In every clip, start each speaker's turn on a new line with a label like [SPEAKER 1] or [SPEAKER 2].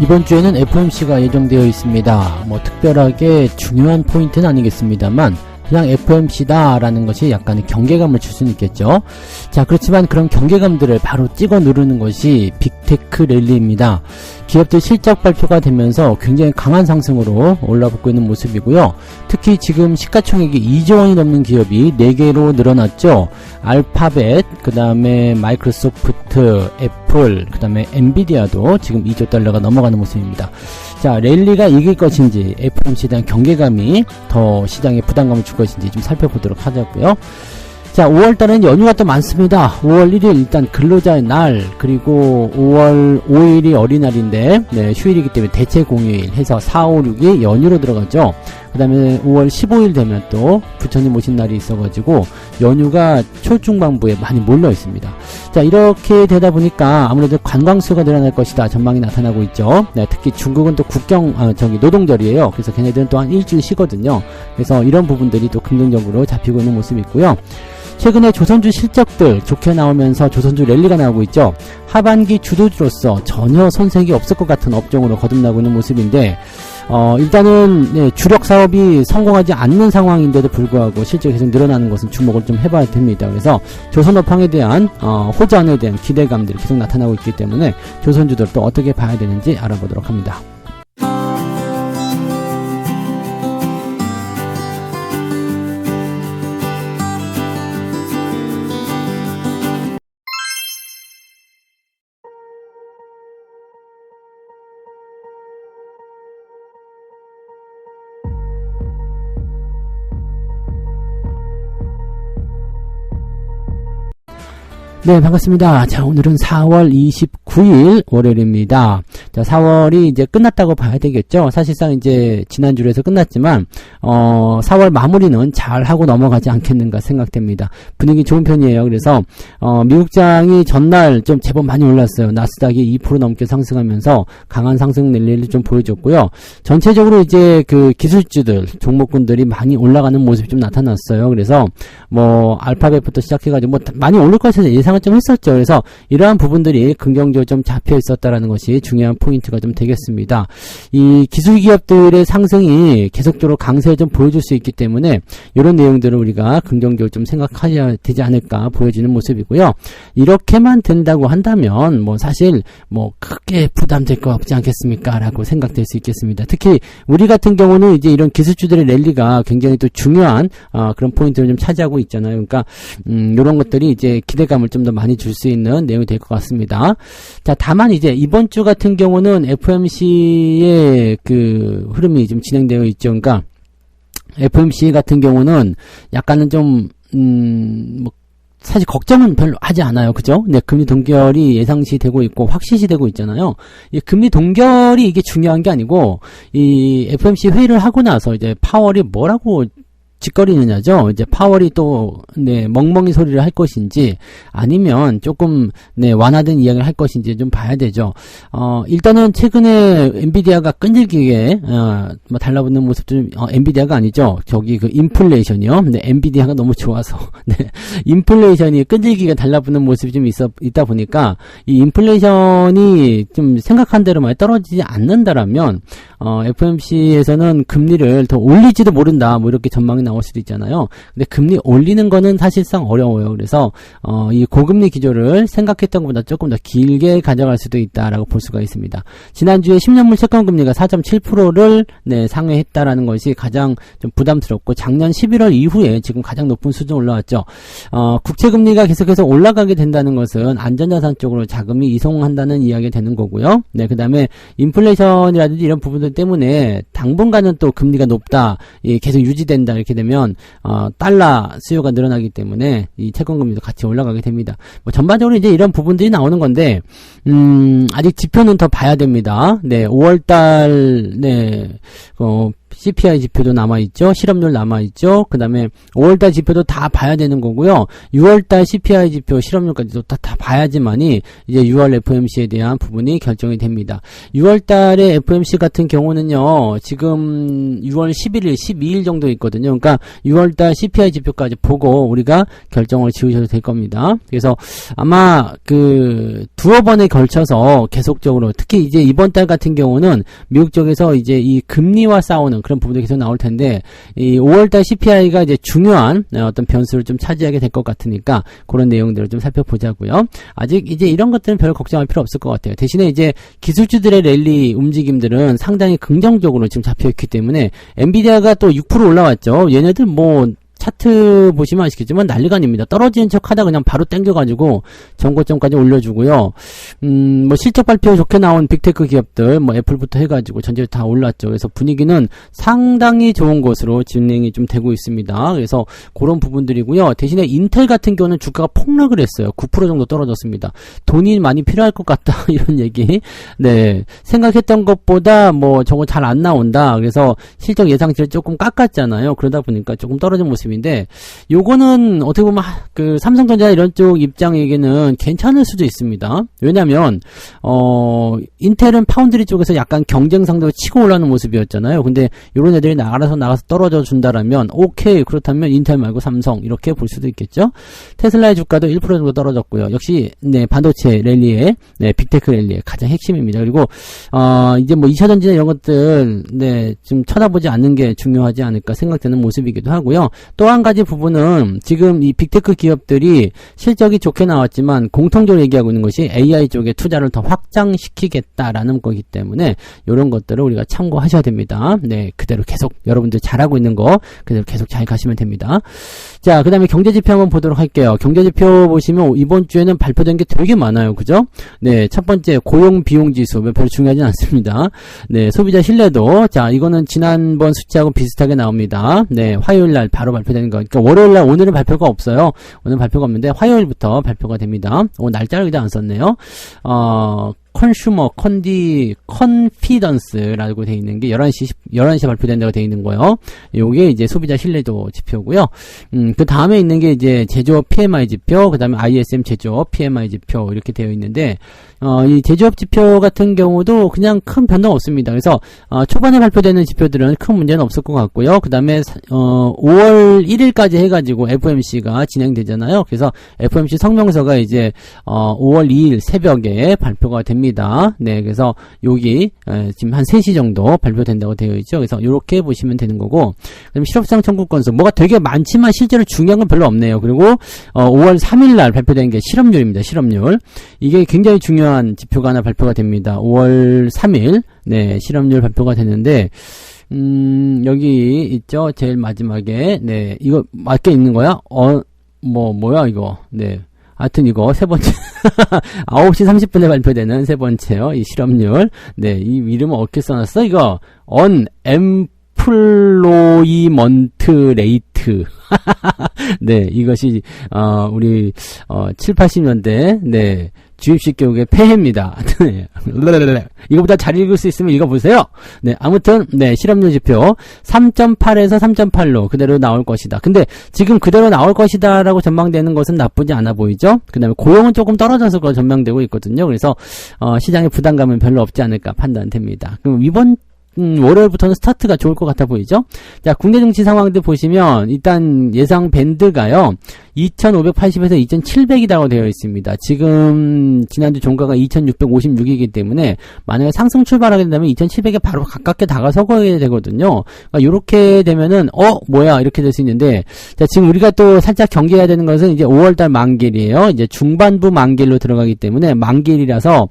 [SPEAKER 1] 이번 주에는 FOMC가 예정되어 있습니다. 뭐 특별하게 중요한 포인트는 아니겠습니다만 그냥 FOMC다 라는 것이 약간의 경계감을 줄 수는 있겠죠. 자, 그렇지만 그런 경계감들을 바로 찍어 누르는 것이 빅테크 랠리입니다. 기업들 실적 발표가 되면서 굉장히 강한 상승으로 올라붙고 있는 모습이고요. 특히 지금 시가총액이 2조 원이 넘는 기업이 4개로 늘어났죠. 알파벳, 그 다음에 마이크로소프트, 애플, 그 다음에 엔비디아도 지금 2조 달러가 넘어가는 모습입니다. 자, 랠리가 이길 것인지 FOMC에 대한 경계감이 더 시장에 부담감을 줄 것인지 좀 살펴보도록 하자고요. 자, 5월달은 연휴가 또 많습니다. 5월 1일 일단 근로자의 날, 그리고 5월 5일이 어린날인데 네, 휴일이기 때문에 대체 공휴일 해서 4, 5, 6이 연휴로 들어가죠. 그 다음에 5월 15일 되면 또 부처님 오신 날이 있어가지고 연휴가 초중반부에 많이 몰려 있습니다. 자, 이렇게 되다 보니까 아무래도 관광수가 늘어날 것이다 전망이 나타나고 있죠. 네, 특히 중국은 또 노동절이에요. 그래서 걔네들은 또 한 일주일 쉬거든요. 그래서 이런 부분들이 또 긍정적으로 잡히고 있는 모습이 있고요. 최근에 조선주 실적들 좋게 나오면서 조선주 랠리가 나오고 있죠. 하반기 주도주로서 전혀 손색이 없을 것 같은 업종으로 거듭나고 있는 모습인데 일단은 네, 주력 사업이 성공하지 않는 상황인데도 불구하고 실적이 계속 늘어나는 것은 주목을 좀 해봐야 됩니다. 그래서 조선업황에 대한 호전에 대한 기대감들이 계속 나타나고 있기 때문에 조선주들 또 어떻게 봐야 되는지 알아보도록 합니다. 네, 반갑습니다. 자, 오늘은 4월 29일 월요일입니다. 자, 4월이 이제 끝났다고 봐야 되겠죠. 사실상 이제 지난주로 해서 끝났지만 4월 마무리는 잘 하고 넘어가지 않겠는가 생각됩니다. 분위기 좋은 편이에요. 그래서 미국장이 전날 좀 제법 많이 올랐어요. 나스닥이 2% 넘게 상승하면서 강한 상승 랠리를 좀 보여줬고요. 전체적으로 이제 그 기술주들, 종목군들이 많이 올라가는 모습이 좀 나타났어요. 그래서 뭐 알파벳부터 시작해가지고 뭐 많이 오를 것을 예상을 좀 했었죠. 그래서 이러한 부분들이 긍정적으로 좀 잡혀 있었다라는 것이 중요한 포인트가 좀 되겠습니다. 이 기술 기업들의 상승이 계속적으로 강세를 좀 보여줄 수 있기 때문에 이런 내용들을 우리가 긍정적으로 좀 생각해야 되지 않을까 보여지는 모습이고요. 이렇게만 된다고 한다면 뭐 사실 뭐 크게 부담될 거 없지 않겠습니까? 라고 생각될 수 있겠습니다. 특히 우리 같은 경우는 이제 이런 기술주들의 랠리가 굉장히 또 중요한 그런 포인트를 좀 차지하고 있잖아요. 그러니까 이런 것들이 이제 기대감을 좀 더 많이 줄 수 있는 내용이 될 것 같습니다. 자, 다만 이제 이번 주 같은 경우는 FOMC의 그 흐름이 좀 진행되어 있죠. 그러니까 FOMC 같은 경우는 약간은 좀 뭐 사실 걱정은 별로 하지 않아요. 그죠? 네, 금리 동결이 예상시 되고 있고 확실시 되고 있잖아요. 이 금리 동결이 이게 중요한 게 아니고 이 FOMC 회의를 하고 나서 이제 파월이 뭐라고 짓거리느냐죠. 이제 파월이 또, 네, 멍멍이 소리를 할 것인지, 아니면 조금, 네, 완화된 이야기를 할 것인지 좀 봐야 되죠. 일단은 최근에 엔비디아가 끈질기게, 뭐 달라붙는 모습도 엔비디아가 아니죠. 저기 그 인플레이션이요. 네, 엔비디아가 너무 좋아서, 네, 인플레이션이 끈질기게 달라붙는 모습이 좀 있다 보니까, 이 인플레이션이 좀 생각한 대로 많이 떨어지지 않는다라면, FOMC에서는 금리를 더 올릴지도 모른다. 뭐 이렇게 전망이 나올 수도 있잖아요. 근데 금리 올리는 거는 사실상 어려워요. 그래서 이 고금리 기조를 생각했던 것보다 조금 더 길게 가져갈 수도 있다라고 볼 수가 있습니다. 지난주에 10년물 채권 금리가 4.7%를 네, 상회했다라는 것이 가장 좀 부담스럽고 작년 11월 이후에 지금 가장 높은 수준 올라왔죠. 국채 금리가 계속해서 올라가게 된다는 것은 안전자산 쪽으로 자금이 이송한다는 이야기가 되는 거고요. 네, 그다음에 인플레이션이라든지 이런 부분들 때문에 당분간은 또 금리가 높다, 계속 유지된다 이렇게 되면 달러 수요가 늘어나기 때문에 이 채권금리도 같이 올라가게 됩니다. 뭐 전반적으로 이제 이런 부분들이 나오는 건데 아직 지표는 더 봐야 됩니다. 네, 5월달 네 CPI 지표도 남아있죠. 실업률 남아있죠. 그 다음에 5월달 지표도 다 봐야 되는 거고요. 6월달 CPI 지표, 실업률까지도 다 봐야지만이 이제 6월 FOMC에 대한 부분이 결정이 됩니다. 6월달에 FOMC 같은 경우는요, 지금 6월 11일, 12일 정도 있거든요. 그러니까 6월달 CPI 지표까지 보고 우리가 결정을 지으셔도 될 겁니다. 그래서 아마 두어 번에 걸쳐서 계속적으로, 특히 이제 이번 달 같은 경우는 미국 쪽에서 이제 이 금리와 싸우는 그런 부분들이 계속 나올 텐데, 이 5월달 CPI가 이제 중요한 어떤 변수를 좀 차지하게 될 것 같으니까 그런 내용들을 좀 살펴보자고요. 아직 이제 이런 것들은 별 걱정할 필요 없을 것 같아요. 대신에 이제 기술주들의 랠리 움직임들은 상당히 긍정적으로 지금 잡혀있기 때문에, 엔비디아가 또 6% 올라왔죠. 얘네들 뭐 차트 보시면 아시겠지만 난리가 아닙니다. 떨어지는 척 하다 그냥 바로 땡겨가지고 전고점까지 올려주고요. 뭐 실적 발표 좋게 나온 빅테크 기업들, 뭐 애플부터 해가지고 전체적으로 다 올랐죠. 그래서 분위기는 상당히 좋은 것으로 진행이 좀 되고 있습니다. 그래서 그런 부분들이고요. 대신에 인텔 같은 경우는 주가가 폭락을 했어요. 9% 정도 떨어졌습니다. 돈이 많이 필요할 것 같다 이런 얘기. 네, 생각했던 것보다 뭐 저거 잘 안 나온다. 그래서 실적 예상치를 조금 깎았잖아요. 그러다 보니까 조금 떨어진 모습. 인데 요거는 어떻게 보면 삼성전자 이런 쪽 입장에게는 괜찮을 수도 있습니다. 왜냐면 인텔은 파운드리 쪽에서 약간 경쟁상대로 치고 올라오는 모습이었잖아요. 근데 요런 애들이 나가서 떨어져 준다라면 오케이, 그렇다면 인텔 말고 삼성 이렇게 볼 수도 있겠죠. 테슬라의 주가도 1% 정도 떨어졌고요. 역시 네, 반도체 랠리의 빅테크 랠리의 가장 핵심입니다. 그리고 이제 뭐 2차전지나 이런 것들 좀 쳐다보지 않는 게 중요하지 않을까 생각되는 모습이기도 하고요. 또 한 가지 부분은 지금 이 빅테크 기업들이 실적이 좋게 나왔지만 공통적으로 얘기하고 있는 것이 AI 쪽에 투자를 더 확장시키겠다라는 거기 때문에 이런 것들을 우리가 참고하셔야 됩니다. 네, 그대로 계속 여러분들 잘하고 있는 거 그대로 계속 잘 가시면 됩니다. 자, 그 다음에 경제지표 한번 보도록 할게요. 경제지표 보시면 이번 주에는 발표된 게 되게 많아요. 그죠? 네, 첫 번째 고용비용지수 별로 중요하진 않습니다. 네, 소비자 신뢰도. 자, 이거는 지난번 수치하고 비슷하게 나옵니다. 네, 화요일날 바로 발표되는 거. 그러니까 월요일날, 오늘은 발표가 없어요. 오늘 발표가 없는데 화요일부터 발표가 됩니다. 날짜를 여기다 안 썼네요. 컨슈머 컨피던스라고 되어 있는 게 11시에 발표된다고 되어 있는 거예요. 요게 이제 소비자 신뢰도 지표고요. 그 다음에 있는 게 이제 제조업 PMI 지표, 그 다음에 ISM 제조업 PMI 지표 이렇게 되어 있는데, 이 제조업 지표 같은 경우도 그냥 큰 변동 없습니다. 그래서, 초반에 발표되는 지표들은 큰 문제는 없을 것 같고요. 그 다음에, 5월 1일까지 해가지고 FOMC가 진행되잖아요. 그래서 FOMC 성명서가 이제, 5월 2일 새벽에 발표가 됩니다. 네, 그래서 여기 지금 한 3시 정도 발표된다고 되어 있죠. 그래서 이렇게 보시면 되는 거고, 그다음에 실업상 청구 건수 뭐가 되게 많지만 실제로 중요한 건 별로 없네요. 그리고 5월 3일 날 발표된 게 실업률입니다. 실업률. 이게 굉장히 중요한 지표가 하나 발표가 됩니다. 5월 3일 네, 실업률 발표가 되는데, 여기 있죠. 제일 마지막에. 네, 이거 맞게 있는 거야? 뭐야 이거. 네. 하여튼 이거 세 번째 9시 30분에 발표되는 세 번째요. 이 실업률. 네, 이 이름은 어떻게 써놨어? 이거 언엠플로이먼트 레이트. 네, 이것이 우리 7, 80년대 네, 주입식 교육의 폐해입니다. 네. 이거보다 잘 읽을 수 있으면 읽어보세요. 네, 아무튼 네, 실업률 지표 3.8에서 3.8로 그대로 나올 것이다. 근데 지금 그대로 나올 것이다 라고 전망되는 것은 나쁘지 않아 보이죠. 그 다음에 고용은 조금 떨어져서 전망되고 있거든요. 그래서 시장의 부담감은 별로 없지 않을까 판단됩니다. 그럼 이번 월요일부터는 스타트가 좋을 것 같아 보이죠? 자, 국내 증시 상황들 보시면 일단 예상 밴드가요. 2580에서 2700이라고 되어 있습니다. 지금 지난주 종가가 2656이기 때문에 만약에 상승 출발하게 된다면 2700에 바로 가깝게 다가서게 되거든요. 그러니까 요렇게 되면은 뭐야 이렇게 될 수 있는데, 자, 지금 우리가 또 살짝 경계해야 되는 것은 이제 5월달 만길이에요. 이제 중반부 만길로 들어가기 때문에 만길이라서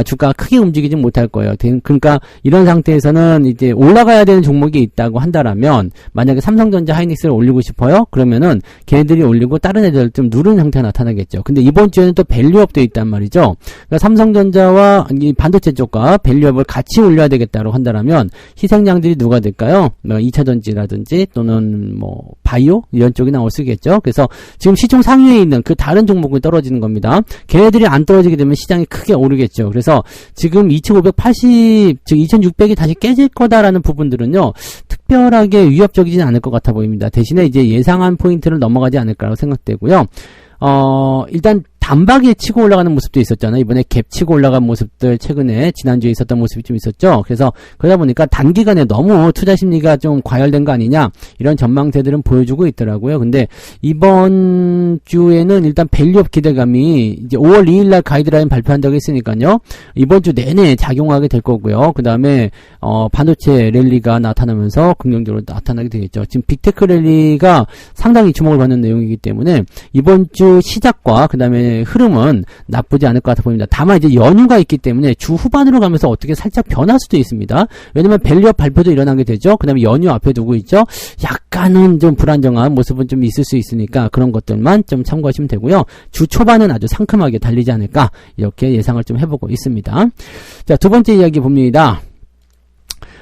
[SPEAKER 1] 주가가 크게 움직이지 못할 거예요. 그러니까 이런 상태에서는 이제 올라가야 되는 종목이 있다고 한다라면, 만약에 삼성전자 하이닉스를 올리고 싶어요? 그러면은 걔네들이 올리고 다른 애들 좀 누른 형태가 나타나겠죠. 근데 이번 주에는 또 밸류업도 있단 말이죠. 그러니까 삼성전자와 이 반도체 쪽과 밸류업을 같이 올려야 되겠다고 한다라면 희생양들이 누가 될까요? 2차전지라든지 또는 뭐 바이오 이런 쪽이 나올 수 있겠죠. 그래서 지금 시총 상위에 있는 그 다른 종목이 떨어지는 겁니다. 걔네들이 안 떨어지게 되면 시장이 크게 오르겠죠. 그래서 지금 2580, 즉 2600이 다시 깨질 거다라는 부분들은요. 특별하게 위협적이진 않을 것 같아 보입니다. 대신에 이제 예상한 포인트를 넘어가지 않을까라고 생각되고요. 일단 단박에 치고 올라가는 모습도 있었잖아요. 이번에 갭 치고 올라간 모습들 최근에 지난주에 있었던 모습이 좀 있었죠. 그래서 그러다 보니까 단기간에 너무 투자 심리가 좀 과열된 거 아니냐 이런 전망대들은 보여주고 있더라고요. 근데 이번 주에는 일단 밸류업 기대감이 이제 5월 2일 날 가이드라인 발표한다고 했으니까요. 이번 주 내내 작용하게 될 거고요. 그 다음에 반도체 랠리가 나타나면서 긍정적으로 나타나게 되겠죠. 지금 빅테크 랠리가 상당히 주목을 받는 내용이기 때문에 이번 주 시작과 그 다음에 흐름은 나쁘지 않을 것 같아 보입니다. 다만 이제 연휴가 있기 때문에 주 후반으로 가면서 어떻게 살짝 변할 수도 있습니다. 왜냐면 밸류업 발표도 일어나게 되죠. 그 다음에 연휴 앞에 두고 있죠. 약간은 좀 불안정한 모습은 좀 있을 수 있으니까 그런 것들만 좀 참고하시면 되고요. 주 초반은 아주 상큼하게 달리지 않을까 이렇게 예상을 좀 해보고 있습니다. 자, 두 번째 이야기 봅니다.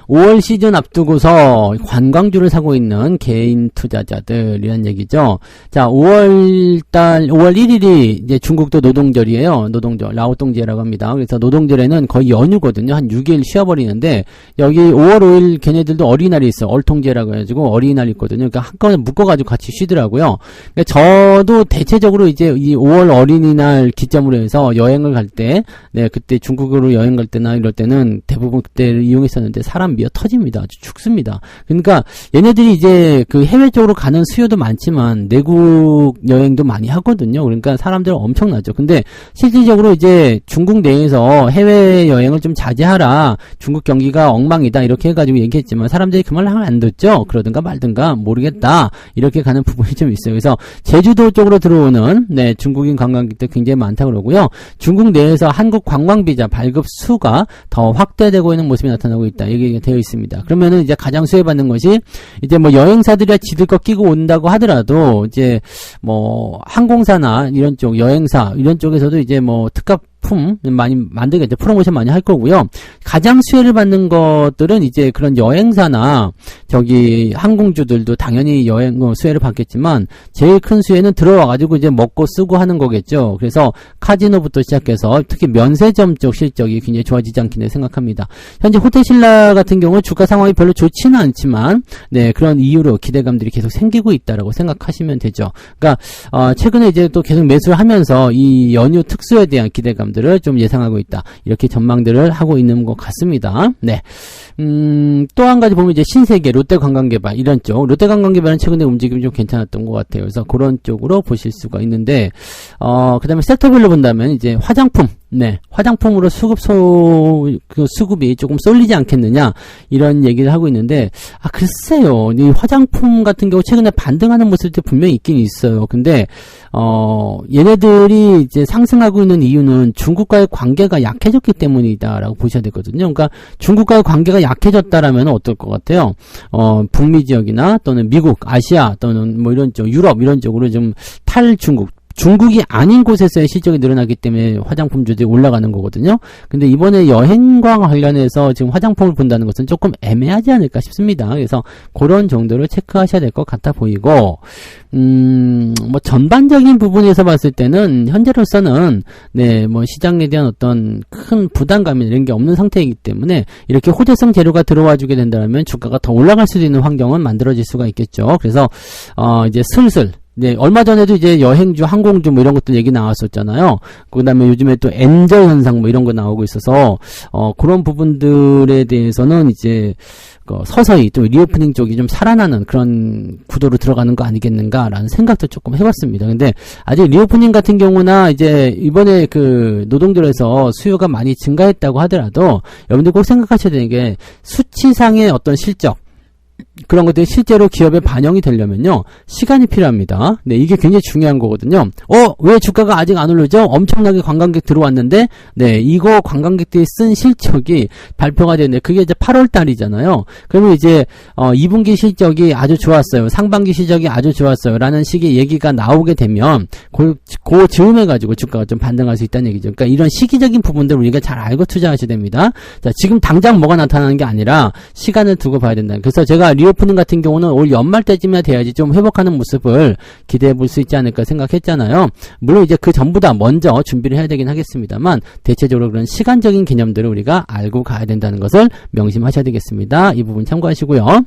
[SPEAKER 1] 5월 시즌 앞두고서 관광주를 사고 있는 개인 투자자들이란 얘기죠. 자, 5월 1일이 이제 중국도 노동절이에요. 노동절, 라오동제라고 합니다. 그래서 노동절에는 거의 연휴거든요. 한 6일 쉬어버리는데, 여기 5월 5일 걔네들도 어린이날이 있어요. 얼통제라고 해가지고 어린이날이 있거든요. 그러니까 한꺼번에 묶어가지고 같이 쉬더라고요. 그러니까 저도 대체적으로 이제 이 5월 어린이날 기점으로 해서 여행을 갈 때, 네, 그때 중국으로 여행 갈 때나 이럴 때는 대부분 그때를 이용했었는데, 사람 미어 터집니다. 아주 죽습니다. 그러니까 얘네들이 이제 그 해외 쪽으로 가는 수요도 많지만 내국 여행도 많이 하거든요. 그러니까 사람들 엄청나죠. 근데 실질적으로 이제 중국 내에서 해외 여행을 좀 자제하라. 중국 경기가 엉망이다. 이렇게 해가지고 얘기했지만 사람들이 그 말을 하면 안 듣죠. 그러든가 말든가 모르겠다. 이렇게 가는 부분이 좀 있어요. 그래서 제주도 쪽으로 들어오는 네, 중국인 관광객들 굉장히 많다고 그러고요. 중국 내에서 한국 관광비자 발급 수가 더 확대되고 있는 모습이 나타나고 있다. 이게 되어 있습니다. 그러면은 이제 가장 수혜받는 것이 이제 뭐 여행사들이 지들 거 끼고 온다고 하더라도 이제 뭐 항공사나 이런 쪽 여행사 이런 쪽에서도 이제 뭐 특가품 많이 만들겠죠. 프로모션 많이 할 거고요. 가장 수혜를 받는 것들은 이제 그런 여행사나 저기 항공주들도 당연히 여행 수혜를 받겠지만 제일 큰 수혜는 들어와가지고 이제 먹고 쓰고 하는 거겠죠. 그래서 카지노부터 시작해서 특히 면세점 쪽 실적이 굉장히 좋아지지 않겠나 생각합니다. 현재 호텔신라 같은 경우는 주가 상황이 별로 좋지는 않지만 네 그런 이유로 기대감들이 계속 생기고 있다라고 생각하시면 되죠. 그러니까 최근에 이제 또 계속 매수를 하면서 이 연휴 특수에 대한 기대감 들을 좀 예상하고 있다. 이렇게 전망들을 하고 있는 것 같습니다. 네. 또 한 가지 보면 이제 신세계, 롯데관광개발 이런 쪽. 롯데관광개발은 최근에 움직임이 좀 괜찮았던 것 같아요. 그래서 그런 쪽으로 보실 수가 있는데, 그 다음에 섹터별로 본다면 이제 화장품. 네. 화장품으로 수급이 조금 쏠리지 않겠느냐. 이런 얘기를 하고 있는데, 글쎄요. 이 화장품 같은 경우 최근에 반등하는 모습도 분명히 있긴 있어요. 근데, 얘네들이 이제 상승하고 있는 이유는 중국과의 관계가 약해졌기 때문이다라고 보셔야 되거든요. 그러니까 중국과의 관계가 약해졌다라면 어떨 것 같아요? 북미 지역이나 또는 미국, 아시아 또는 뭐 이런 쪽, 유럽 이런 쪽으로 좀 중국이 아닌 곳에서의 실적이 늘어나기 때문에 화장품주들이 올라가는 거거든요. 근데 이번에 여행과 관련해서 지금 화장품을 본다는 것은 조금 애매하지 않을까 싶습니다. 그래서 그런 정도를 체크하셔야 될 것 같아 보이고, 뭐 전반적인 부분에서 봤을 때는 현재로서는 네, 뭐 시장에 대한 어떤 큰 부담감이 이런 게 없는 상태이기 때문에 이렇게 호재성 재료가 들어와 주게 된다면 주가가 더 올라갈 수도 있는 환경은 만들어질 수가 있겠죠. 그래서 이제 슬슬 네, 얼마 전에도 이제 여행주, 항공주 뭐 이런 것들 얘기 나왔었잖아요. 그 다음에 요즘에 또 엔저 현상 뭐 이런 거 나오고 있어서, 그런 부분들에 대해서는 이제, 서서히 또 리오프닝 쪽이 좀 살아나는 그런 구도로 들어가는 거 아니겠는가라는 생각도 조금 해봤습니다. 근데 아직 리오프닝 같은 경우나 이제 이번에 그 노동절에서 수요가 많이 증가했다고 하더라도 여러분들 꼭 생각하셔야 되는 게 수치상의 어떤 실적, 그런 것들이 실제로 기업에 반영이 되려면요 시간이 필요합니다. 네, 이게 굉장히 중요한 거거든요. 왜 주가가 아직 안 오르죠? 엄청나게 관광객 들어왔는데 네, 이거 관광객들이 쓴 실적이 발표가 되는데 그게 이제 8월 달이잖아요. 그러면 이제 2분기 실적이 아주 좋았어요. 상반기 실적이 아주 좋았어요. 라는 식의 얘기가 나오게 되면 그 즈음해 가지고 주가가 좀 반등할 수 있다는 얘기죠. 그러니까 이런 시기적인 부분들 우리가 잘 알고 투자하셔야 됩니다. 자, 지금 당장 뭐가 나타나는 게 아니라 시간을 두고 봐야 된다. 그래서 제가 우리가 리오프닝 같은 경우는 올 연말 때쯤이나 돼야지 좀 회복하는 모습을 기대해 볼 수 있지 않을까 생각했잖아요. 물론 이제 그 전보다 먼저 준비를 해야 되긴 하겠습니다만 대체적으로 그런 시간적인 개념들을 우리가 알고 가야 된다는 것을 명심하셔야 되겠습니다. 이 부분 참고하시고요.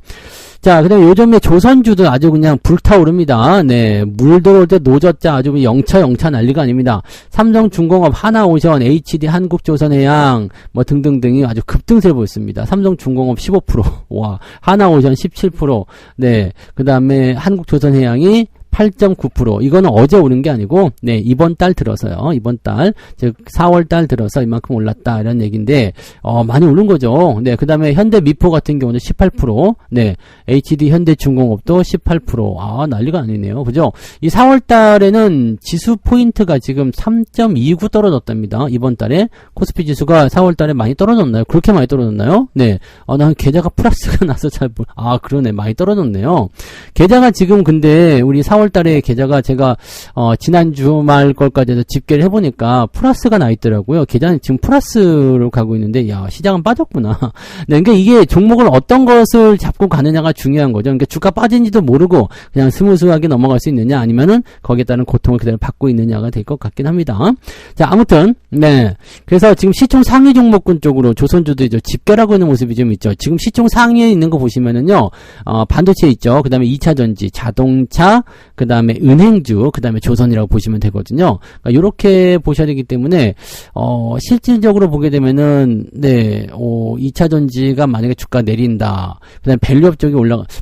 [SPEAKER 1] 자, 그 다음에 요즘에 조선주들 아주 그냥 불타오릅니다. 네, 물 들어올 때 노젓자 아주 영차 난리가 아닙니다. 삼성중공업, 하나오션, HD, 한국조선해양 뭐 등등등이 아주 급등세를 보였습니다. 삼성중공업 15%, 와, 하나오션 17%, 네, 그 다음에 한국조선해양이 8.9%. 이거는 어제 오른 게 아니고, 네, 이번 달 들어서요. 이번 달, 즉, 4월 달 들어서 이만큼 올랐다. 이런 얘기인데, 많이 오른 거죠. 네, 그 다음에 현대미포 같은 경우는 18%. 네, HD 현대중공업도 18%. 아, 난리가 아니네요. 그죠? 이 4월 달에는 지수 포인트가 지금 3.29 떨어졌답니다. 이번 달에. 코스피 지수가 4월 달에 많이 떨어졌나요? 그렇게 많이 떨어졌나요? 네. 난 계좌가 플러스가 나서 그러네. 많이 떨어졌네요. 계좌가 지금 근데 우리 4월 달에 계좌가 제가 지난 주말 걸까지 해서 집계를 해보니까 플러스가 나 있더라고요. 계좌는 지금 플러스로 가고 있는데 야, 시장은 빠졌구나. 네, 그러니까 이게 종목을 어떤 것을 잡고 가느냐가 중요한 거죠. 그러니까 주가 빠진지도 모르고 그냥 스무스하게 넘어갈 수 있느냐 아니면은 거기에 따른 고통을 그대로 받고 있느냐가 될 것 같긴 합니다. 자, 아무튼 네, 그래서 지금 시총 상위 종목군 쪽으로 조선주도 집결하고 있는 모습이 좀 있죠. 지금 시총 상위에 있는 거 보시면은요, 반도체 있죠. 그 다음에 2차전지, 자동차, 그 다음에 은행주, 그 다음에 조선이라고 보시면 되거든요. 그러니까 요렇게 보셔야 되기 때문에, 실질적으로 보게 되면은, 네, 2차전지가 만약에 주가 내린다. 그 다음에 밸류업 쪽이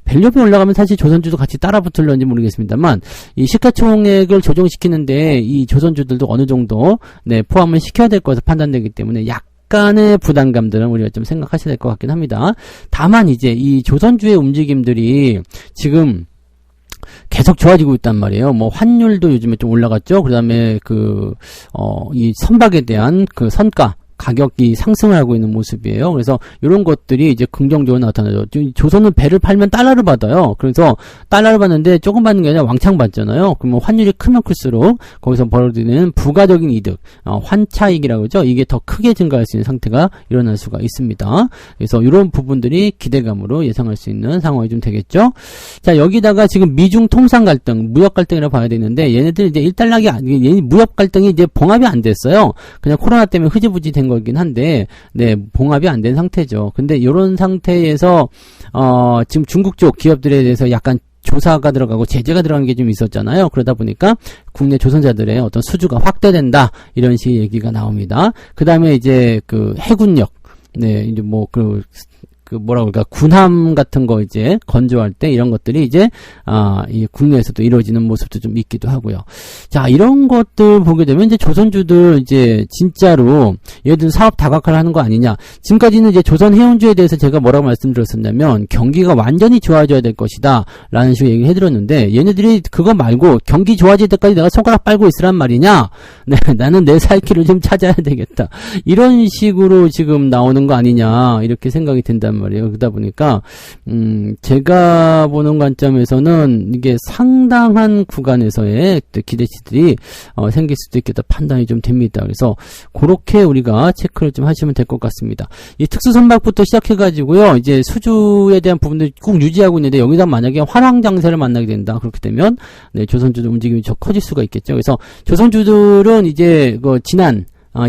[SPEAKER 1] 밸류업이 올라가면 사실 조선주도 같이 따라 붙을런지 모르겠습니다만, 이 시가총액을 조정시키는데, 이 조선주들도 어느 정도, 네, 포함을 시켜야 될 것으로 판단되기 때문에, 약간의 부담감들은 우리가 좀 생각하셔야 될 것 같긴 합니다. 다만 이제 이 조선주의 움직임들이 지금 계속 좋아지고 있단 말이에요. 뭐 환율도 요즘에 좀 올라갔죠. 그다음에 이 선박에 대한 그 선가 가격이 상승을 하고 있는 모습이에요. 그래서 이런 것들이 이제 긍정적으로 나타나죠. 조선은 배를 팔면 달러를 받아요. 그래서 달러를 받는데 조금 받는 게 아니라 왕창 받잖아요. 그러면 환율이 크면 클수록 거기서 벌어지는 부가적인 이득, 환차익이라고 그러죠. 이게 더 크게 증가할 수 있는 상태가 일어날 수가 있습니다. 그래서 이런 부분들이 기대감으로 예상할 수 있는 상황이 좀 되겠죠. 자, 여기다가 지금 미중 통상 갈등, 무역 갈등이라고 봐야 되는데 얘네들 이제 일단락이 무역 갈등이 이제 봉합이 안 됐어요. 그냥 코로나 때문에 흐지부지 된 거긴 한데, 네, 봉합이 안 된 상태죠. 근데 이런 상태에서 지금 중국 쪽 기업들에 대해서 약간 조사가 들어가고 제재가 들어간 게 좀 있었잖아요. 그러다 보니까 국내 조선자들의 어떤 수주가 확대된다, 이런 식의 얘기가 나옵니다. 그 다음에 이제 그 해군력, 네, 이제 뭐 뭐라고 그럴까, 군함 같은 거 이제 건조할 때 이런 것들이 이제, 이 국내에서도 이루어지는 모습도 좀 있기도 하고요. 자, 이런 것들 보게 되면 이제 조선주들 이제 진짜로 얘들 사업 다각화를 하는 거 아니냐. 지금까지는 이제 조선 해운주에 대해서 제가 뭐라고 말씀드렸었냐면 경기가 완전히 좋아져야 될 것이다, 라는 식으로 얘기를 해드렸는데 얘네들이 그거 말고 경기 좋아질 때까지 내가 손가락 빨고 있으란 말이냐. 네, 나는 내 살 길을 좀 찾아야 되겠다. 이런 식으로 지금 나오는 거 아니냐, 이렇게 생각이 든단 말이에요. 그러다 보니까 제가 보는 관점에서는 이게 상당한 구간에서의 기대치들이 생길 수도 있겠다 판단이 좀 됩니다. 그래서 그렇게 우리가 체크를 좀 하시면 될 것 같습니다. 이 특수선박부터 시작해가지고요, 이제 수주에 대한 부분들 꼭 유지하고 있는데 여기다 만약에 화랑장세를 만나게 된다, 그렇게 되면 네, 조선주들 움직임이 더 커질 수가 있겠죠. 그래서 조선주들은 이제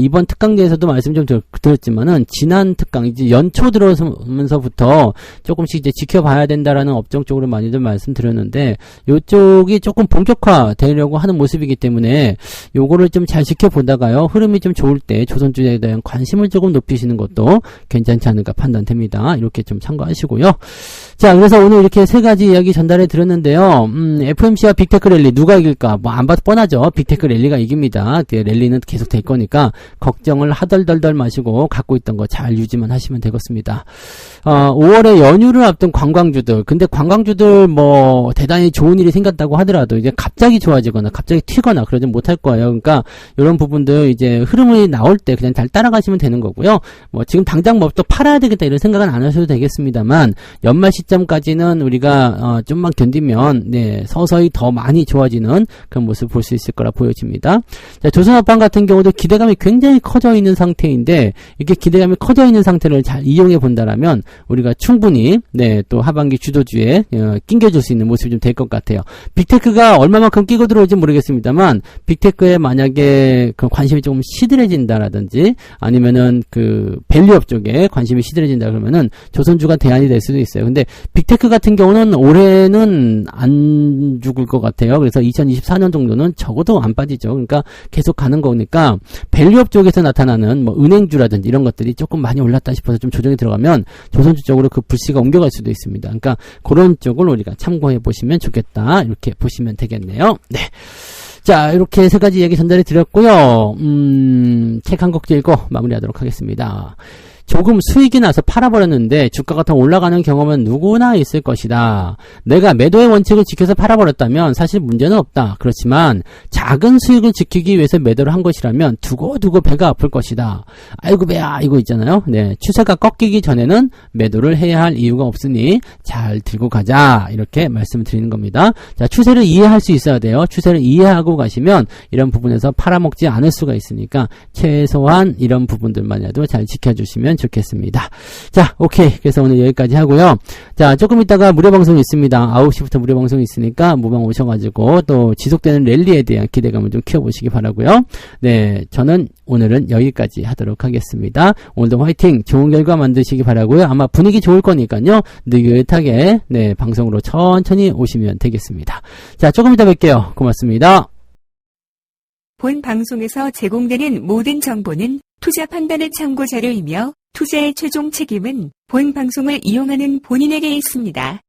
[SPEAKER 1] 이번 특강대에서도 말씀 좀 드렸지만은, 지난 특강, 이제 연초 들어서면서부터 조금씩 이제 지켜봐야 된다라는 업종 쪽으로 많이들 말씀드렸는데, 요쪽이 조금 본격화 되려고 하는 모습이기 때문에, 요거를 좀 잘 지켜보다가요, 흐름이 좀 좋을 때 조선주에 대한 관심을 조금 높이시는 것도 괜찮지 않을까 판단됩니다. 이렇게 좀 참고하시고요. 자, 그래서 오늘 이렇게 세 가지 이야기 전달해 드렸는데요. FMC와 빅테크 랠리 누가 이길까? 뭐 안 봐도 뻔하죠. 빅테크 랠리가 이깁니다. 랠리는 계속 될 거니까 걱정을 하덜덜덜 마시고 갖고 있던 거 잘 유지만 하시면 되겠습니다. 5월에 연휴를 앞둔 관광주들, 근데 관광주들 뭐 대단히 좋은 일이 생겼다고 하더라도 이제 갑자기 좋아지거나 갑자기 튀거나 그러지 못할 거예요. 그러니까 이런 부분들 이제 흐름이 나올 때 그냥 잘 따라가시면 되는 거고요. 뭐 지금 당장 뭐 또 팔아야 되겠다 이런 생각은 안 하셔도 되겠습니다만, 연말 시점까지는 우리가 좀만 견디면 네, 서서히 더 많이 좋아지는 그런 모습을 볼 수 있을 거라 보여집니다. 자, 조선업황 같은 경우도 기대감이 굉장히 커져 있는 상태인데 이렇게 기대감이 커져 있는 상태를 잘 이용해 본다라면 우리가 충분히 네, 또 하반기 주도주에 낑겨줄 수 있는 모습이 좀 될 것 같아요. 빅테크가 얼마만큼 끼고 들어올지 모르겠습니다만 빅테크에 만약에 그 관심이 조금 시들해진다라든지 아니면은 그 밸류업 쪽에 관심이 시들해진다 그러면은 조선주가 대안이 될 수도 있어요. 근데 빅테크 같은 경우는 올해는 안 죽을 것 같아요. 그래서 2024년 정도는 적어도 안 빠지죠. 그러니까 계속 가는 거니까 밸류업 쪽에서 나타나는 뭐 은행주라든지 이런 것들이 조금 많이 올랐다 싶어서 좀 조정이 들어가면 조선주 쪽으로 그 불씨가 옮겨갈 수도 있습니다. 그러니까 그런 쪽을 우리가 참고해 보시면 좋겠다. 이렇게 보시면 되겠네요. 네. 자, 이렇게 세 가지 얘기 전달해 드렸고요. 책 한 곡 읽고 마무리하도록 하겠습니다. 조금 수익이 나서 팔아버렸는데 주가가 더 올라가는 경험은 누구나 있을 것이다. 내가 매도의 원칙을 지켜서 팔아버렸다면 사실 문제는 없다. 그렇지만 작은 수익을 지키기 위해서 매도를 한 것이라면 두고두고 배가 아플 것이다. 아이고 배야 이거 있잖아요. 네, 추세가 꺾이기 전에는 매도를 해야 할 이유가 없으니 잘 들고 가자. 이렇게 말씀을 드리는 겁니다. 자, 추세를 이해할 수 있어야 돼요. 추세를 이해하고 가시면 이런 부분에서 팔아먹지 않을 수가 있으니까 최소한 이런 부분들만이라도 잘 지켜주시면 좋겠습니다. 자, 오케이. 그래서 오늘 여기까지 하고요. 자, 조금 있다가 무료 방송이 있습니다. 9시부터 무료 방송이 있으니까 무방 오셔가지고 또 지속되는 랠리에 대한 기대감을 좀 키워보시기 바라고요. 네, 저는 오늘은 여기까지 하도록 하겠습니다. 오늘도 화이팅! 좋은 결과 만드시기 바라고요. 아마 분위기 좋을 거니까요. 느긋하게 네, 방송으로 천천히 오시면 되겠습니다. 자, 조금 이따 뵐게요. 고맙습니다.
[SPEAKER 2] 본 방송에서 제공되는 모든 정보는 투자 판단의 참고 자료이며 투자의 최종 책임은 본 방송을 이용하는 본인에게 있습니다.